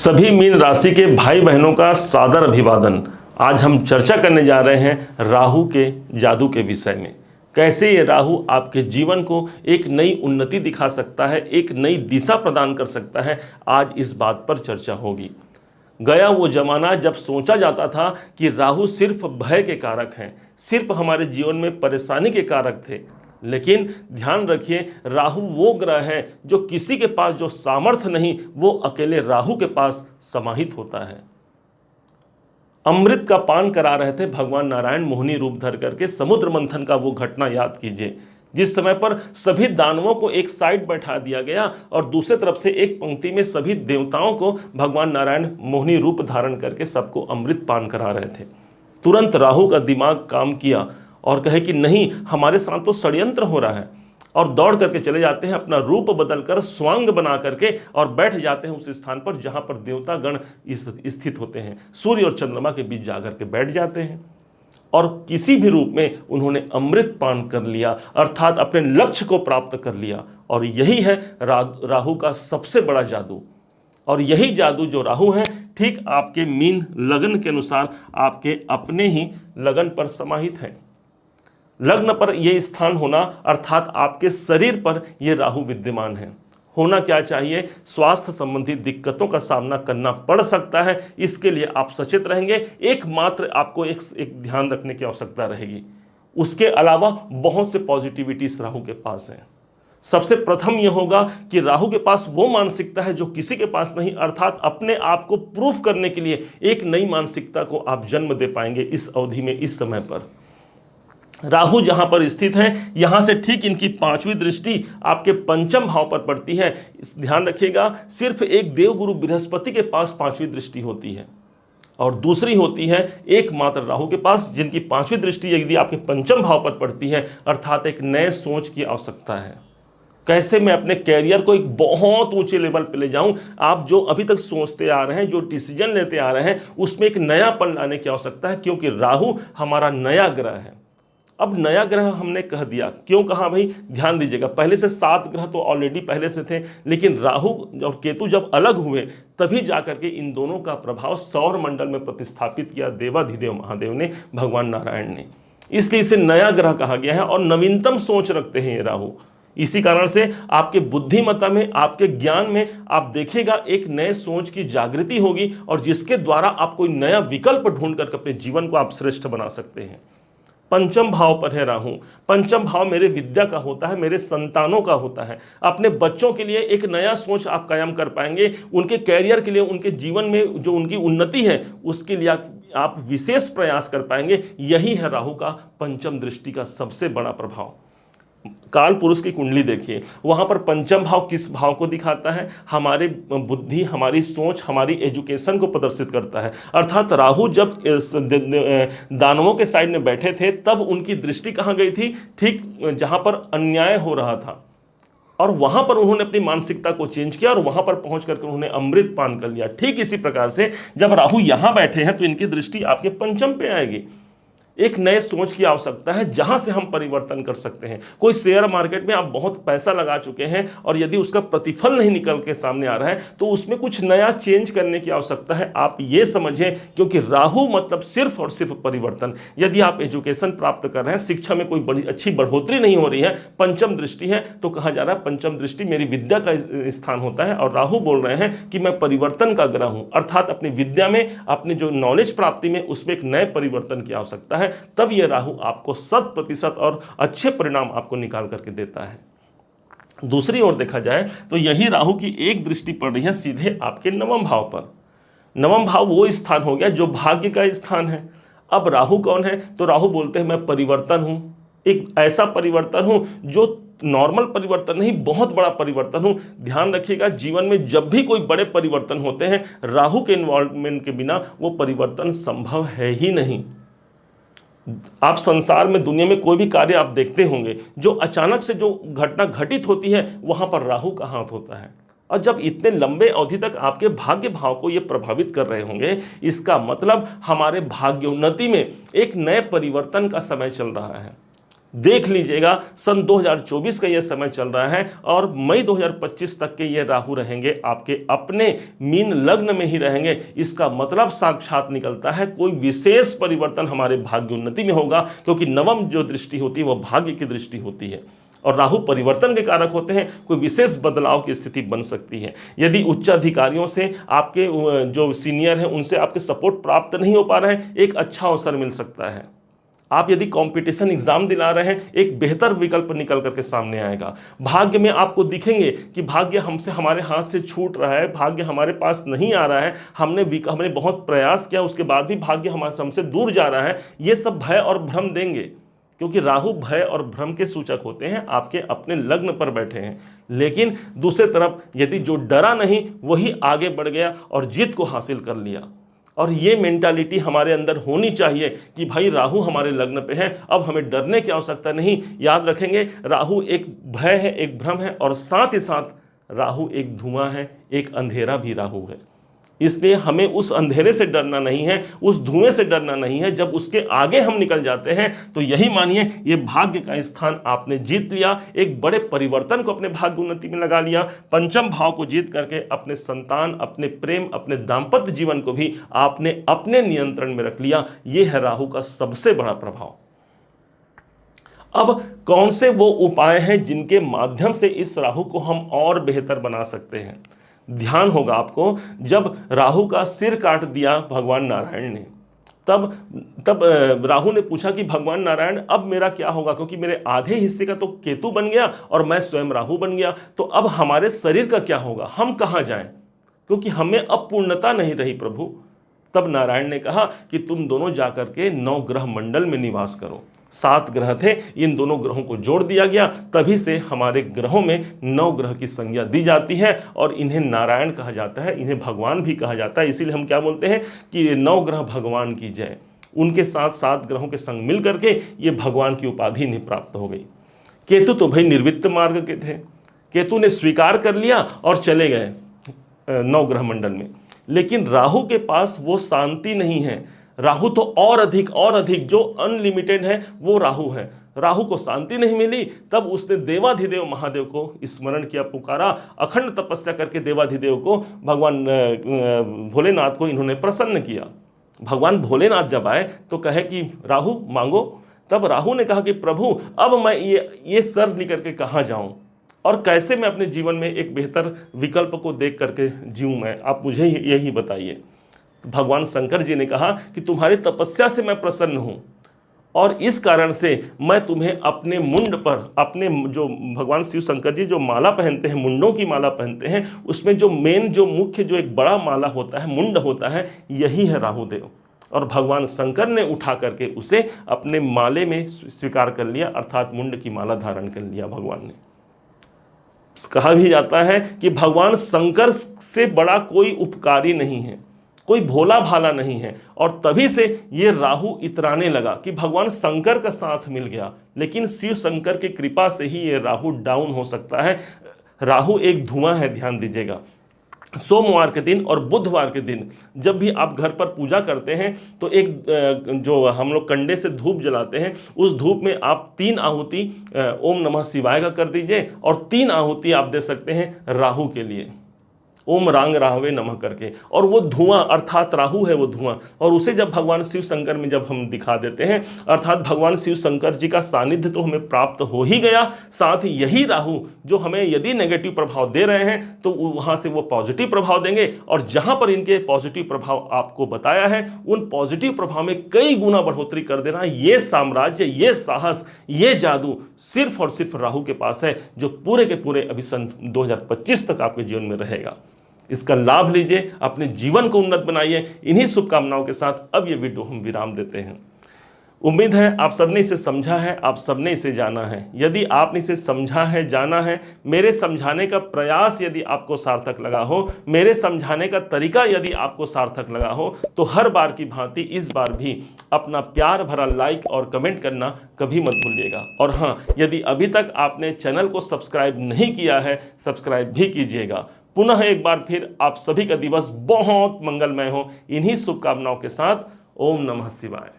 सभी मीन राशि के भाई बहनों का सादर अभिवादन। आज हम चर्चा करने जा रहे हैं राहु के जादू के विषय में। कैसे ये राहु आपके जीवन को एक नई उन्नति दिखा सकता है, एक नई दिशा प्रदान कर सकता है, आज इस बात पर चर्चा होगी। गया वो जमाना जब सोचा जाता था कि राहु सिर्फ भय के कारक हैं, सिर्फ हमारे जीवन में परेशानी के कारक थे। लेकिन ध्यान रखिए, राहु वो ग्रह है जो किसी के पास जो सामर्थ्य नहीं, वो अकेले राहु के पास समाहित होता है। अमृत का पान करा रहे थे भगवान नारायण मोहिनी रूप धर करके। समुद्र मंथन का वो घटना याद कीजिए, जिस समय पर सभी दानवों को एक साइड बैठा दिया गया और दूसरे तरफ से एक पंक्ति में सभी देवताओं को भगवान नारायण मोहिनी रूप धारण करके सबको अमृत पान करा रहे थे। तुरंत राहु का दिमाग काम किया और कहे कि नहीं, हमारे साथ तो षड्यंत्र हो रहा है, और दौड़ करके चले जाते हैं, अपना रूप बदलकर स्वांग बना करके और बैठ जाते हैं उस स्थान पर जहां पर देवता गण स्थित होते हैं। सूर्य और चंद्रमा के बीच जाकर के बैठ जाते हैं और किसी भी रूप में उन्होंने अमृत पान कर लिया, अर्थात अपने लक्ष्य को प्राप्त कर लिया। और यही है राहु का सबसे बड़ा जादू। और यही जादू जो राहु है, ठीक आपके मीन लगन के अनुसार आपके अपने ही लगन पर समाहित है। लग्न पर यह स्थान होना, अर्थात आपके शरीर पर यह राहु विद्यमान है। होना क्या चाहिए? स्वास्थ्य संबंधी दिक्कतों का सामना करना पड़ सकता है, इसके लिए आप सचेत रहेंगे। एकमात्र आपको एक ध्यान रखने की आवश्यकता रहेगी। उसके अलावा बहुत से पॉजिटिविटीज राहु के पास हैं। सबसे प्रथम यह होगा कि राहु के पास वो मानसिकता है जो किसी के पास नहीं, अर्थात अपने आप को प्रूफ करने के लिए एक नई मानसिकता को आप जन्म दे पाएंगे इस अवधि में, इस समय पर। राहु जहां पर स्थित है, यहां से ठीक इनकी पांचवी दृष्टि आपके पंचम भाव पर पड़ती है। ध्यान रखिएगा, सिर्फ एक देवगुरु बृहस्पति के पास पांचवी दृष्टि होती है और दूसरी होती है एकमात्र राहु के पास, जिनकी पांचवी दृष्टि यदि आपके पंचम भाव पर पड़ती है, अर्थात एक नए सोच की आवश्यकता है। कैसे मैं अपने कैरियर को एक बहुत ऊंचे लेवल पे ले जाऊं। आप जो अभी तक सोचते आ रहे हैं, जो डिसीजन लेते आ रहे हैं, उसमें एक नयापन लाने की आवश्यकता है, क्योंकि राहु हमारा नया ग्रह है। अब नया ग्रह हमने कह दिया, क्यों कहा भाई? ध्यान दीजिएगा, पहले से 7 ग्रह तो ऑलरेडी पहले से थे, लेकिन राहु और केतु जब अलग हुए तभी जाकर के इन दोनों का प्रभाव सौर मंडल में प्रतिस्थापित किया देवाधिदेव महादेव ने, भगवान नारायण ने। इसलिए इसे नया ग्रह कहा गया है और नवीनतम सोच रखते हैं ये राहु। इसी कारण से आपके बुद्धिमत्ता में, आपके ज्ञान में आप देखिएगा एक नए सोच की जागृति होगी, और जिसके द्वारा आप कोई नया विकल्प ढूंढ कर अपने जीवन को आप श्रेष्ठ बना सकते हैं। पंचम भाव पर है राहु। पंचम भाव मेरे विद्या का होता है, मेरे संतानों का होता है। अपने बच्चों के लिए एक नया सोच आप कायम कर पाएंगे, उनके कैरियर के लिए, उनके जीवन में जो उनकी उन्नति है उसके लिए आप विशेष प्रयास कर पाएंगे। यही है राहु का पंचम दृष्टि का सबसे बड़ा प्रभाव। काल पुरुष की कुंडली देखिए, वहां पर पंचम भाव किस भाव को दिखाता है? हमारे बुद्धि, हमारी सोच, हमारी एजुकेशन को प्रदर्शित करता है। अर्थात राहु जब दानवों के साइड में बैठे थे, तब उनकी दृष्टि कहां गई थी? ठीक जहां पर अन्याय हो रहा था, और वहां पर उन्होंने अपनी मानसिकता को चेंज किया और वहां पर पहुंच करके उन्होंने अमृत पान कर लिया। ठीक इसी प्रकार से जब राहु यहां बैठे हैं तो इनकी दृष्टि आपके पंचम पे आएगी। एक नए सोच की आवश्यकता है जहां से हम परिवर्तन कर सकते हैं। कोई शेयर मार्केट में आप बहुत पैसा लगा चुके हैं और यदि उसका प्रतिफल नहीं निकल के सामने आ रहा है, तो उसमें कुछ नया चेंज करने की आवश्यकता है। आप ये समझें, क्योंकि राहु मतलब सिर्फ और सिर्फ परिवर्तन। यदि आप एजुकेशन प्राप्त कर रहे हैं, शिक्षा में कोई बड़ी अच्छी बढ़ोतरी नहीं हो रही है, पंचम दृष्टि है, तो कहा जा रहा है पंचम दृष्टि मेरी विद्या का स्थान होता है, और राहु बोल रहे हैं कि मैं परिवर्तन का ग्रह हूं, अर्थात अपनी विद्या में, अपनी जो नॉलेज प्राप्ति में, उसमें एक नए परिवर्तन की आवश्यकता है। तब यह राहु आपको 100% और अच्छे परिणाम आपको निकाल करके देता है। दूसरी ओर देखा जाए तो यही राहु की एक दृष्टि पड़ रही है सीधे आपके नवम भाव पर। नवम भाव वो स्थान हो गया जो भाग्य का स्थान है। अब राहु कौन है? तो राहु बोलते हैं मैं परिवर्तन हूं, एक ऐसा परिवर्तन हूं जो नॉर्मल परिवर्तन नहीं, बहुत बड़ा परिवर्तन हूं। ध्यान रखिएगा, जीवन में जब भी कोई बड़े परिवर्तन होते हैं, राहु के इन्वॉल्वमेंट के बिना वो परिवर्तन संभव है ही नहीं। आप संसार में, दुनिया में कोई भी कार्य आप देखते होंगे, जो अचानक से जो घटना घटित होती है, वहां पर राहु का हाथ होता है। और जब इतने लंबे अवधि तक आपके भाग्य भाव को ये प्रभावित कर रहे होंगे, इसका मतलब हमारे भाग्योन्नति में एक नए परिवर्तन का समय चल रहा है। देख लीजिएगा, सन 2024 का ये समय चल रहा है और मई 2025 तक के ये राहु रहेंगे आपके अपने मीन लग्न में ही रहेंगे। इसका मतलब साक्षात निकलता है कोई विशेष परिवर्तन हमारे भाग्य उन्नति में होगा, क्योंकि नवम जो दृष्टि होती है वह भाग्य की दृष्टि होती है और राहु परिवर्तन के कारक होते हैं। कोई विशेष बदलाव की स्थिति बन सकती है। यदि उच्च अधिकारियों से, आपके जो सीनियर हैं उनसे आपके सपोर्ट प्राप्त नहीं हो पा रहे हैं, एक अच्छा अवसर मिल सकता है। आप यदि कंपटीशन एग्जाम दिला रहे हैं, एक बेहतर विकल्प निकल करके सामने आएगा। भाग्य में आपको दिखेंगे कि भाग्य हमसे, हमारे हाथ से छूट रहा है, भाग्य हमारे पास नहीं आ रहा है, हमने बहुत प्रयास किया, उसके बाद भी भाग्य हमारे हमसे दूर जा रहा है। ये सब भय और भ्रम देंगे, क्योंकि राहु भय और भ्रम के सूचक होते हैं, आपके अपने लग्न पर बैठे हैं। लेकिन दूसरी तरफ यदि जो डरा नहीं वही आगे बढ़ गया और जीत को हासिल कर लिया, और ये मेंटालिटी हमारे अंदर होनी चाहिए कि भाई राहु हमारे लग्न पे है, अब हमें डरने की आवश्यकता नहीं। याद रखेंगे, राहु एक भय है, एक भ्रम है, और साथ ही साथ राहु एक धुआं है, एक अंधेरा भी राहु है। इसलिए हमें उस अंधेरे से डरना नहीं है, उस धुएं से डरना नहीं है। जब उसके आगे हम निकल जाते हैं तो यही मानिए ये भाग्य का स्थान आपने जीत लिया, एक बड़े परिवर्तन को अपने भाग्य उन्नति में लगा लिया। पंचम भाव को जीत करके अपने संतान, अपने प्रेम, अपने दाम्पत्य जीवन को भी आपने अपने नियंत्रण में रख लिया। यह है राहु का सबसे बड़ा प्रभाव। अब कौन से वो उपाय हैं जिनके माध्यम से इस राहु को हम और बेहतर बना सकते हैं? ध्यान होगा आपको, जब राहु का सिर काट दिया भगवान नारायण ने, तब राहु ने पूछा कि भगवान नारायण अब मेरा क्या होगा, क्योंकि मेरे आधे हिस्से का तो केतु बन गया और मैं स्वयं राहु बन गया, तो अब हमारे शरीर का क्या होगा, हम कहाँ जाएं, क्योंकि हमें अब पूर्णता नहीं रही प्रभु। तब नारायण ने कहा कि तुम दोनों जाकर के 9 ग्रह मंडल में निवास करो। 7 ग्रह थे, इन दोनों ग्रहों को जोड़ दिया गया, तभी से हमारे ग्रहों में 9 ग्रह की संज्ञा दी जाती है और इन्हें नारायण कहा जाता है, इन्हें भगवान भी कहा जाता है। इसीलिए हम क्या बोलते हैं कि 9 ग्रह भगवान की जय। उनके साथ 7 ग्रहों के संग मिल करके ये भगवान की उपाधि इन्हें प्राप्त हो गई। केतु तो भाई निर्वित्त मार्ग के थे, केतु ने स्वीकार कर लिया और चले गए 9 ग्रह मंडल में। लेकिन राहु के पास वो शांति नहीं है। राहु तो और अधिक जो अनलिमिटेड है वो राहु है। राहु को शांति नहीं मिली, तब उसने देवाधिदेव महादेव को स्मरण किया, पुकारा, अखंड तपस्या करके देवाधिदेव को, भगवान भोलेनाथ को इन्होंने प्रसन्न किया। भगवान भोलेनाथ जब आए तो कहे कि राहु मांगो। तब राहु ने कहा कि प्रभु अब मैं ये सर लेकर के कहाँ जाऊं और कैसे मैं अपने जीवन में एक बेहतर विकल्प को देख करके जीऊं, मैं आप मुझे यही बताइए। भगवान शंकर जी ने कहा कि तुम्हारी तपस्या से मैं प्रसन्न हूं और इस कारण से मैं तुम्हें अपने मुंड पर, अपने जो भगवान शिव शंकर जी जो माला पहनते हैं, मुंडों की माला पहनते हैं, उसमें जो मेन, जो मुख्य, जो एक बड़ा माला होता है, मुंड होता है, यही है राहुदेव। और भगवान शंकर ने उठा करके उसे अपने माले में स्वीकार कर लिया, अर्थात मुंड की माला धारण कर लिया भगवान ने। कहा भी जाता है कि भगवान शंकर से बड़ा कोई उपकारी नहीं है, कोई भोला भाला नहीं है। और तभी से ये राहु इतराने लगा कि भगवान शंकर का साथ मिल गया, लेकिन शिव शंकर की कृपा से ही ये राहु डाउन हो सकता है। राहु एक धुआं है, ध्यान दीजिएगा। सोमवार के दिन और बुधवार के दिन जब भी आप घर पर पूजा करते हैं तो एक जो हम लोग कंडे से धूप जलाते हैं, उस धूप में आप 3 आहुति ओम नमः शिवाय का कर दीजिए और 3 आहुति आप दे सकते हैं राहु के लिए, ओम रांग राहवे नमः करके। और वो धुआं अर्थात राहु है वो धुआं, और उसे जब भगवान शिव शंकर में जब हम दिखा देते हैं, अर्थात भगवान शिव शंकर जी का सानिध्य तो हमें प्राप्त हो ही गया, साथ ही यही राहु जो हमें यदि नेगेटिव प्रभाव दे रहे हैं तो वहां से वो पॉजिटिव प्रभाव देंगे, और जहां पर इनके पॉजिटिव प्रभाव आपको बताया है उन पॉजिटिव प्रभाव में कई गुना बढ़ोतरी कर देना। ये साम्राज्य, ये साहस, ये जादू सिर्फ और सिर्फ राहु के पास है, जो पूरे के पूरे अभी सन 2025 तक आपके जीवन में रहेगा। इसका लाभ लीजिए, अपने जीवन को उन्नत बनाइए। इन्हीं शुभकामनाओं के साथ अब ये वीडियो हम विराम देते हैं। उम्मीद है आप सबने इसे समझा है, आप सबने इसे जाना है। यदि आपने इसे समझा है, जाना है, मेरे समझाने का प्रयास यदि आपको सार्थक लगा हो, मेरे समझाने का तरीका यदि आपको सार्थक लगा हो, तो हर बार की भांति इस बार भी अपना प्यार भरा लाइक और कमेंट करना कभी मत भूलिएगा। और हाँ, यदि अभी तक आपने चैनल को सब्सक्राइब नहीं किया है, सब्सक्राइब भी कीजिएगा। पुनः एक बार फिर आप सभी का दिवस बहुत मंगलमय हो। इन्हीं शुभकामनाओं के साथ ओम नमः शिवाय।